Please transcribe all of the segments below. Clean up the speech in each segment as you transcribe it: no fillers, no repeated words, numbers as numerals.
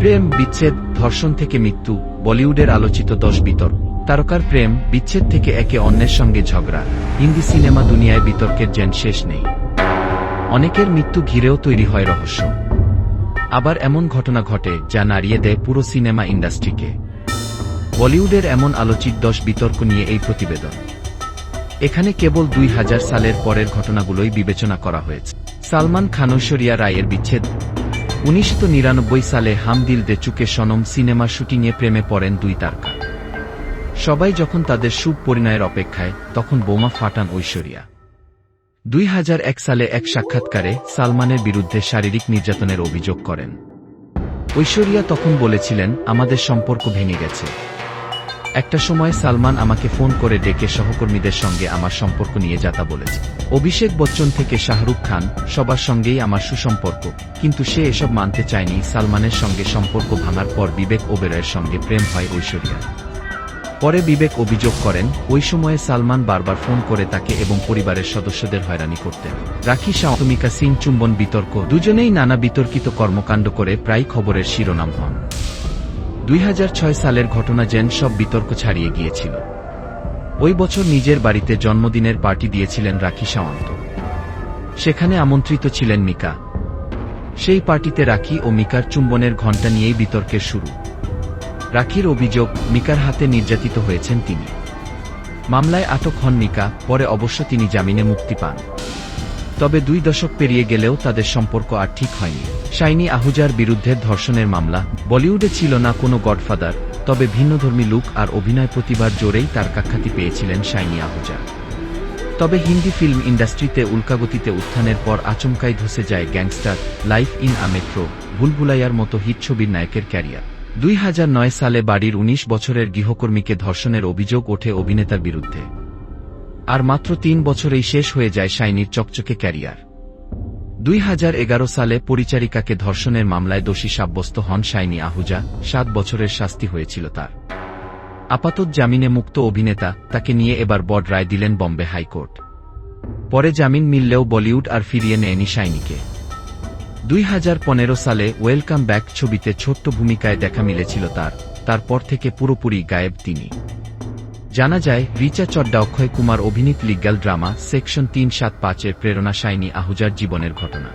প্রেম, বিচ্ছেদ, ধর্ষণ থেকে মৃত্যু, বলিউডের আলোচিত 10 বিতর্ক। তারকার প্রেম, বিচ্ছেদ থেকে একে অন্যের সঙ্গে ঝগড়া। হিন্দি সিনেমা দুনিয়ায় বিতর্কের যেন শেষ নেই। অনেকের মৃত্যু ঘিরেও তৈরি হয় রহস্য। আবার এমন ঘটনা ঘটে যা নাড়িয়ে দেয় পুরো সিনেমা ইন্ডাস্ট্রিকে। বলিউডের এমন আলোচিত 10 বিতর্ক নিয়ে এই প্রতিবেদন। এখানে কেবল 2000 সালের পরের ঘটনাগুলোই বিবেচনা করা হয়েছে। সালমান খান ঐশ্বরিয়া রায়ের বিচ্ছেদ। 1999 সালে হাম দিল দে চুকে সনম সিনেমার শুটিংয়ে প্রেমে পড়েন দুই তারকা। সবাই যখন তাদের শুভ পরিণয়ের অপেক্ষায়, তখন বোমা ফাটান ঐশ্বরিয়া। 2001 সালে এক সাক্ষাৎকারে সালমানের বিরুদ্ধে শারীরিক নির্যাতনের অভিযোগ করেন। ঐশ্বরিয়া তখন বলেছিলেন, আমাদের সম্পর্ক ভেঙে গেছে। একটা সময় সালমান আমাকে ফোন করে ডেকে সহকর্মীদের সঙ্গে আমার সম্পর্ক নিয়ে যাতা বলেছে। অভিষেক বচ্চন থেকে শাহরুখ খান, সবার সঙ্গেই আমার সুসম্পর্ক, কিন্তু সে এসব মানতে চায়নি। সালমানের সঙ্গে সম্পর্ক ভাঙার পর বিবেক ওবেরয়ের সঙ্গে প্রেম হয় ঐশ্বরিয়ার। পরে বিবেক অভিযোগ করেন, ওই সময়ে সালমান বারবার ফোন করে তাকে এবং পরিবারের সদস্যদের হয়রানি করতেন। রাখি সাওমিকা সিং চুম্বন বিতর্ক। দুজনেই নানা বিতর্কিত কর্মকাণ্ড করে প্রায় খবরের শিরোনাম হন। 2006 সালের ঘটনা যেন সব বিতর্ক ছাড়িয়ে গিয়েছিল। ওই বছর নিজের বাড়িতে জন্মদিনের পার্টি দিয়েছিলেন রাখি সাওয়ান্ত। সেখানে আমন্ত্রিত ছিলেন মিকা। সেই পার্টিতে রাখি ও মিকার চুম্বনের ঘণ্টা নিয়েই বিতর্কের শুরু। রাখির অভিযোগ, মিকার হাতে নির্যাতিত হয়েছেন তিনি। মামলায় আটক হন মিকা, পরে অবশ্য তিনি জামিনে মুক্তি পান। তবে 2 দশক পেরিয়ে গেলেও তাদের সম্পর্ক আর ঠিক হয়নি। শাইনি আহুজার বিরুদ্ধে ধর্ষণের মামলা। বলিউডে ছিল না কোনো গডফাদার, তবে ভিন্নধর্মী লুক আর অভিনয় প্রতিভার জোরেই তার কাখ্যাতি পেয়েছিলেন শাইনি আহুজা। তবে হিন্দি ফিল্ম ইন্ডাস্ট্রিতে উল্কাগতিতে উত্থানের পর আচমকাই ধসে যায় Gangster, Life in a Metro, ভুলভুলাইয়ার মতো হিট ছবির নায়কের ক্যারিয়ার। 2009 সালে বাড়ির 19 বছরের গৃহকর্মীকে ধর্ষণের অভিযোগ ওঠে অভিনেতার বিরুদ্ধে। আর মাত্র 3 বছরেই শেষ হয়ে যায় শাইনির চকচকে ক্যারিয়ার। 2011 সালে পরিচারিকাকে ধর্ষণের মামলায় দোষী সাব্যস্ত হন শাইনি আহুজা। 7 বছরের শাস্তি হয়েছিল তার। আপাতত জামিনে মুক্ত অভিনেতা, তাকে নিয়ে এবার বড় রায় দিলেন বম্বে হাইকোর্ট। পরে জামিন মিললেও বলিউড আর ফিরিয়ে নেয়নি শাইনিকে। 2015 সালে ওয়েলকাম ব্যাক ছবিতে ছোট্ট ভূমিকায় দেখা মিলেছিল তারপর থেকে পুরোপুরি গায়েব তিনি। জানা যায়, রিচা চড্ডা অক্ষয় কুমার অভিনীত লিগ্যাল ড্রামা সেকশন 375-এর প্রেরণা শাইনি আহুজার জীবনের ঘটনা।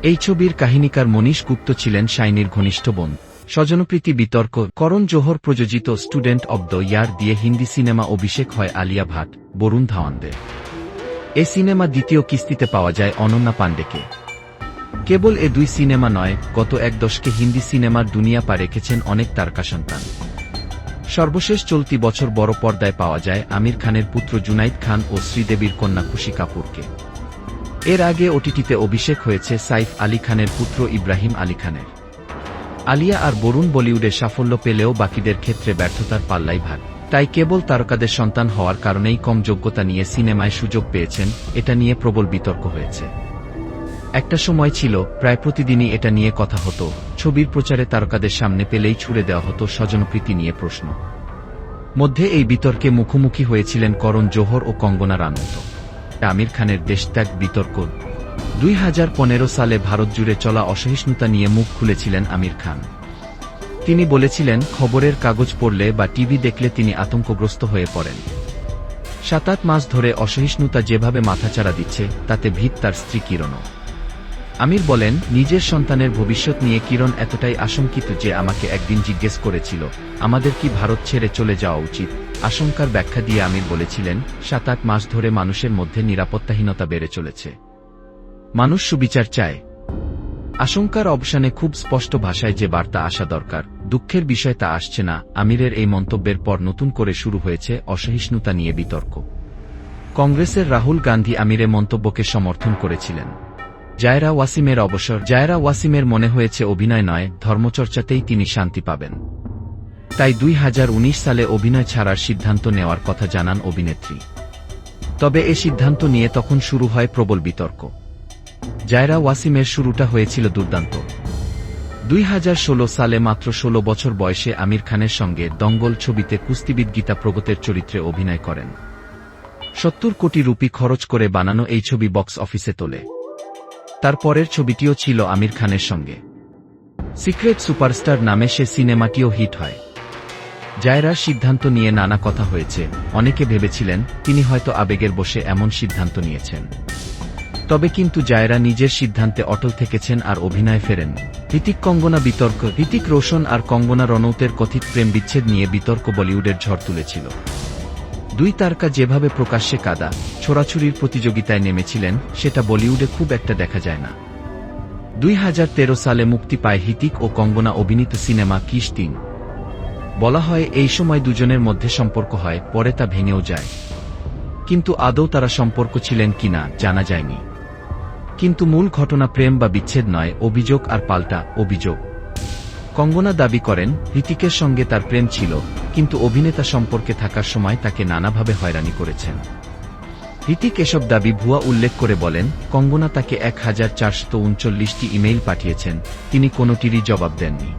এই ছবির কাহিনীকার মনীষ গুপ্ত ছিলেন শাইনির ঘনিষ্ঠ বন্ধু। স্বজনপ্রীতি বিতর্ক। করণ জোহর প্রযোজিত স্টুডেন্ট অব দ্য ইয়ার দিয়ে হিন্দি সিনেমা অভিষেক হয় আলিয়া ভাট, বরুণ ধাওয়ানদের। এ সিনেমা দ্বিতীয় কিস্তিতে পাওয়া যায় অনন্যা পাণ্ডেকে। কেবল এ 2 সিনেমা নয়, গত 1 দশকে হিন্দি সিনেমার দুনিয়া পা রেখেছেন অনেক তারকা সন্তান। সর্বশেষ চলতি বছর বড় পর্দায় পাওয়া যায় আমির খানের পুত্র জুনাইদ খান ও শ্রীদেবীর কন্যা খুশি কাপুরকে। এর আগে ওটিটিতে অভিষেক হয়েছে সাইফ আলী খানের পুত্র ইব্রাহিম আলী খানের। আলিয়া আর বরুণ বলিউডে সাফল্য পেলেও বাকিদের ক্ষেত্রে ব্যর্থতার পাল্লাই ভাগ। তাই কেবল তারকাদের সন্তান হওয়ার কারণেই কম যোগ্যতা নিয়ে সিনেমায় সুযোগ পেয়েছেন, এটা নিয়ে প্রবল বিতর্ক হয়েছে। একটা সময় ছিল, প্রায় প্রতিদিনই এটা নিয়ে কথা হতো। ছবির প্রচারে তারকাদের সামনে পেলেই ছুড়ে দেওয়া হতো স্বজনপ্রীতি নিয়ে প্রশ্ন। মধ্যে এই বিতর্কে মুখোমুখি হয়েছিলেন করণ জোহর ও কঙ্গনা রানাউত। আমির খানের দেশত্যাগ বিতর্ক। 2015 সালে ভারত জুড়ে চলা অসহিষ্ণুতা নিয়ে মুখ খুলেছিলেন আমির খান। তিনি বলেছিলেন, খবরের কাগজ পড়লে বা টিভি দেখলে তিনি আতঙ্কগ্রস্ত হয়ে পড়েন। 7-8 মাস ধরে অসহিষ্ণুতা যেভাবে মাথাচাড়া দিচ্ছে, তাতে ভীত তার স্ত্রী কিরণও। আমির বলেন, নিজের সন্তানের ভবিষ্যৎ নিয়ে কিরণ এতটাই আশঙ্কিত যে আমাকে একদিন জিজ্ঞেস করেছিল, আমাদের কি ভারত ছেড়ে চলে যাওয়া উচিত। আশঙ্কার ব্যাখ্যা দিয়ে আমির বলেছিলেন, 7-8 মাস ধরে মানুষের মধ্যে নিরাপত্তাহীনতা বেড়ে চলেছে। মানুষ সুবিচার চায়। আশঙ্কার অবসানে খুব স্পষ্ট ভাষায় যে বার্তা আসা দরকার, দুঃখের বিষয় তা আসছে না। আমিরের এই মন্তব্যের পর নতুন করে শুরু হয়েছে অসহিষ্ণুতা নিয়ে বিতর্ক। কংগ্রেসের রাহুল গান্ধী আমিরের মন্তব্যকে সমর্থন করেছিলেন। জায়রা ওয়াসিমের অবসর। জায়রা ওয়াসিমের মনে হয়েছে অভিনয় নয়, ধর্মচর্চাতেই তিনি শান্তি পাবেন। তাই 2019 সালে অভিনয় ছাড়ার সিদ্ধান্ত নেওয়ার কথা জানান অভিনেত্রী। তবে এ সিদ্ধান্ত নিয়ে তখন শুরু হয় প্রবল বিতর্ক। জায়রা ওয়াসিমের শুরুটা হয়েছিল দুর্দান্ত। 2016 সালে মাত্র 16 বছর বয়সে আমির খানের সঙ্গে দঙ্গল ছবিতে কুস্তিবিদ গীতা প্রগতের চরিত্রে অভিনয় করেন। 70 কোটি রুপি খরচ করে বানানো এই ছবি বক্স অফিসে তোলে। তার পরের ছবিটিও ছিল আমির খানের সঙ্গে। সিক্রেট সুপারস্টার নামে সে সিনেমাটিও হিট হয়। জায়রার সিদ্ধান্ত নিয়ে নানা কথা হয়েছে, অনেকে ভেবেছিলেন তিনি হয়তো আবেগের বশে এমন সিদ্ধান্ত নিয়েছেন। তবে কিন্তু জায়রা নিজের সিদ্ধান্তে অটল থেকেছেন আর অভিনয়ে ফেরেননি। হৃতিক কঙ্গনা বিতর্ক। হৃতিক রোশন আর কঙ্গনা রনৌতের কথিত প্রেম বিচ্ছেদ নিয়ে বিতর্ক বলিউডের ঝড় তুলেছিল। দুই তারকা যেভাবে প্রকাশ্যে কাদা ছোড়াছুড়ির প্রতিযোগিতায় নেমেছিলেন সেটা বলিউডে খুব একটা দেখা যায় না। 2013 সালে মুক্তি পায় হৃতিক ও কঙ্গনা অভিনীত সিনেমা কিস 3। বলা হয় এই সময় দুজনের মধ্যে সম্পর্ক হয়, পরে তা ভেঙেও যায়। কিন্তু আদৌ তারা সম্পর্ক ছিলেন কিনা জানা যায়নি। কিন্তু মূল ঘটনা প্রেম বা বিচ্ছেদ নয়, অভিযোগ আর পাল্টা অভিযোগ। কঙ্গনা দাবি করেন হৃতিকের সঙ্গে তার প্রেম ছিল, কিন্তু অভিনেতা সম্পর্কে থাকার সময় তাকে নানাভাবে হয়রানি করেছেন। হৃতিক এসব দাবি ভুয়া উল্লেখ করে বলেন কঙ্গনা তাকে 1439টি ইমেইল পাঠিয়েছেন, তিনি কোনোটিরই জবাব দেননি।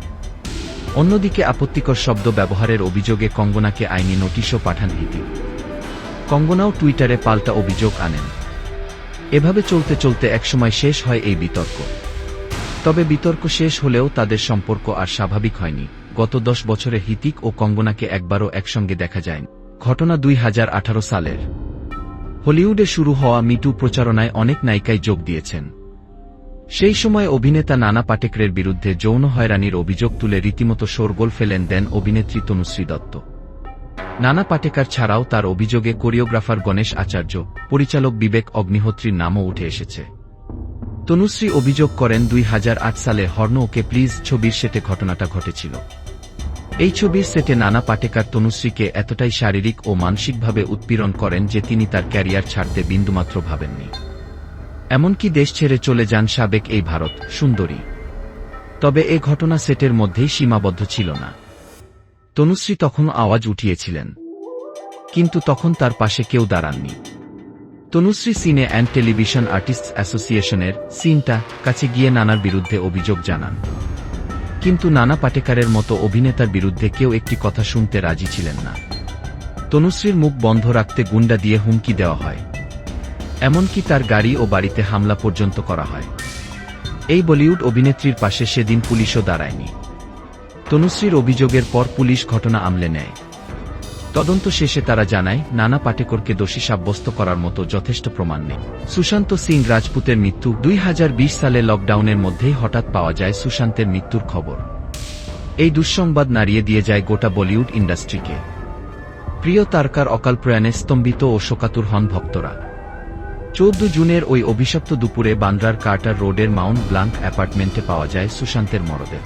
অন্যদিকে আপত্তিকর শব্দ ব্যবহারের অভিযোগে কঙ্গনাকে আইনি নোটিশও পাঠান হৃতিক। কঙ্গনাও টুইটারে পাল্টা অভিযোগ আনেন। এভাবে চলতে চলতে একসময় শেষ হয় এই বিতর্ক। তবে বিতর্ক শেষ হলেও তাদের সম্পর্ক আর স্বাভাবিক হয়নি। গত 10 বছরে হৃতিক ও কঙ্গনাকে একবারও একসঙ্গে দেখা যায়নি। ঘটনা 2018 সালের। হলিউডে শুরু হওয়া মিটু প্রচারণায় অনেক নায়িকাই যোগ দিয়েছেন। সেই সময় অভিনেতা নানা পাটেকরের বিরুদ্ধে যৌন হয়রানির অভিযোগ তুলে রীতিমতো শোরগোল ফেলেন দেন অভিনেত্রী তনুশ্রী দত্ত। নানা পাটেকর ছাড়াও তার অভিযোগে কোরিওগ্রাফার গণেশ আচার্য, পরিচালক বিবেক অগ্নিহোত্রীর নামও উঠে এসেছে। তনুশ্রী অভিযোগ করেন 2008 সালে হর্ন ওকে প্লিজ ছবির সেটে ঘটনাটা ঘটেছিল। এই ছবির সেটে নানা পাটেকর তনুশ্রীকে এতটাই শারীরিক ও মানসিকভাবে উৎপীড়ন করেন যে তিনি তার ক্যারিয়ার ছাড়তে বিন্দুমাত্র ভাবেননি। এমনকি দেশ ছেড়ে চলে যান সাবেক এই ভারত সুন্দরী। তবে এ ঘটনা সেটের মধ্যেই সীমাবদ্ধ ছিল না। তনুশ্রী তখন আওয়াজ উঠিয়েছিলেন, কিন্তু তখন তার পাশে কেউ দাঁড়াননি। তনুশ্রী সিনে অ্যান্ড টেলিভিশন আর্টিস্টস অ্যাসোসিয়েশনের সিনটা কাছে গিয়ে নানার বিরুদ্ধে অভিযোগ জানান। কিন্তু নানা পাটেকরের মতো অভিনেতার বিরুদ্ধে কেউ একটি কথা শুনতে রাজি ছিলেন না। তনুশ্রীর মুখ বন্ধ রাখতে গুন্ডা দিয়ে হুমকি দেওয়া হয়, এমনকি তার গাড়ি ও বাড়িতে হামলা পর্যন্ত করা হয়। এই বলিউড অভিনেত্রীর পাশে সেদিন পুলিশও দাঁড়ায়নি। তনুশ্রীর অভিযোগের পর পুলিশ ঘটনা আমলে নেয়। তদন্ত শেষে তারা জানায় নানা পাটেকরকে দোষী সাব্যস্ত করার মতো যথেষ্ট প্রমাণ নেই। সুশান্ত সিং রাজপুতের মৃত্যু। 2020 সালে লকডাউনের মধ্যেই হঠাৎ পাওয়া যায় সুশান্তের মৃত্যুর খবর। এই দুঃসংবাদ নাড়িয়ে দিয়ে যায় গোটা বলিউড ইন্ডাস্ট্রিকে। প্রিয় তারকার অকাল প্রয়াণে স্তম্ভিত ও শোকাতুর হন ভক্তরা। 14 জুনের ওই অভিশপ্ত দুপুরে বান্দ্রার কার্টার রোডের মাউন্ট ব্লাঙ্ক অ্যাপার্টমেন্টে পাওয়া যায় সুশান্তের মরদেহ।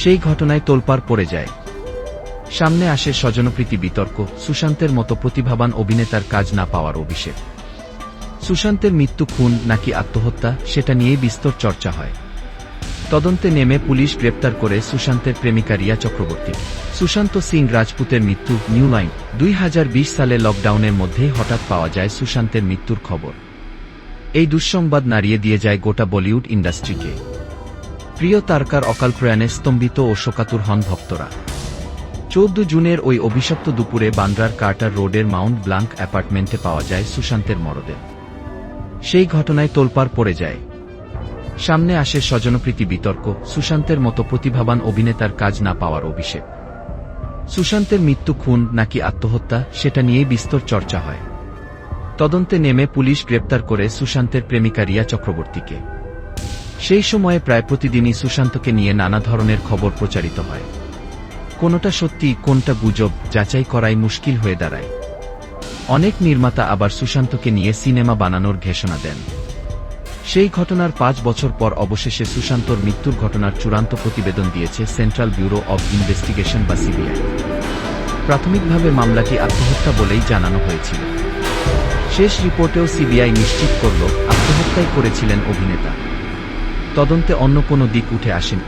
সেই ঘটনায় তোলপাড় পড়ে যায়। সামনে আসে স্বজনপ্রীতি বিতর্ক, সুশান্তের মতো প্রতিভাবান অভিনেতার কাজ না পাওয়ার অভিষেক। সুশান্তের মৃত্যু খুন নাকি আত্মহত্যা সেটা নিয়েই বিস্তর চর্চা হয়। তদন্তে নেমে পুলিশ গ্রেপ্তার করে সুশান্তের প্রেমিকা রিয়া চক্রবর্তী। সুশান্ত সিং রাজপুতের মৃত্যু। New line. 2020 সালে লকডাউনের মধ্যেই হঠাৎ পাওয়া যায় সুশান্তের মৃত্যুর খবর। এই দুঃসংবাদ নাড়িয়ে দিয়ে যায় গোটা বলিউড ইন্ডাস্ট্রিকে। প্রিয় তারকার অকাল প্রয়াণে স্তম্ভিত ও শোকাতুর হন ভক্তরা। 14 জুনের ওই অভিশপ্ত দুপুরে বান্দ্রার কার্টার রোডের মাউন্ট ব্লাঙ্ক অ্যাপার্টমেন্টে পাওয়া যায় সুশান্তের মরদেহ। সেই ঘটনায় তোলপাড় পড়ে যায়। সামনে আসে স্বজনপ্রীতি বিতর্ক, সুশান্তের মতো প্রতিভাবান অভিনেতার কাজ না পাওয়ার অভিষেক। সুশান্তের মৃত্যু খুন নাকি আত্মহত্যা সেটা নিয়েই বিস্তর চর্চা হয়। তদন্তে নেমে পুলিশ গ্রেপ্তার করে সুশান্তের প্রেমিকা রিয়া চক্রবর্তীকে। সেই সময়ে প্রায় প্রতিদিনই সুশান্তকে নিয়ে নানা ধরনের খবর প্রচারিত হয়। কোনটা সত্যি কোনটা গুজব যাচাই করাই মুশকিল হয়ে দাঁড়ায়। অনেক নির্মাতা আবার সুশান্তকে নিয়ে সিনেমা বানানোর ঘোষণা দেন। সেই ঘটনার 5 বছর পর অবশেষে সুশান্তর মৃত্যুর ঘটনার চূড়ান্ত প্রতিবেদন দিয়েছে সেন্ট্রাল ব্যুরো অব ইনভেস্টিগেশন বা সিবিআই। প্রাথমিকভাবে মামলাটি আত্মহত্যা বলেই জানানো হয়েছিল। শেষ রিপোর্টেও সিবিআই নিশ্চিত করল আত্মহত্যাই করেছিলেন অভিনেতা। তদন্তে অন্য কোনো দিক উঠে আসেনি।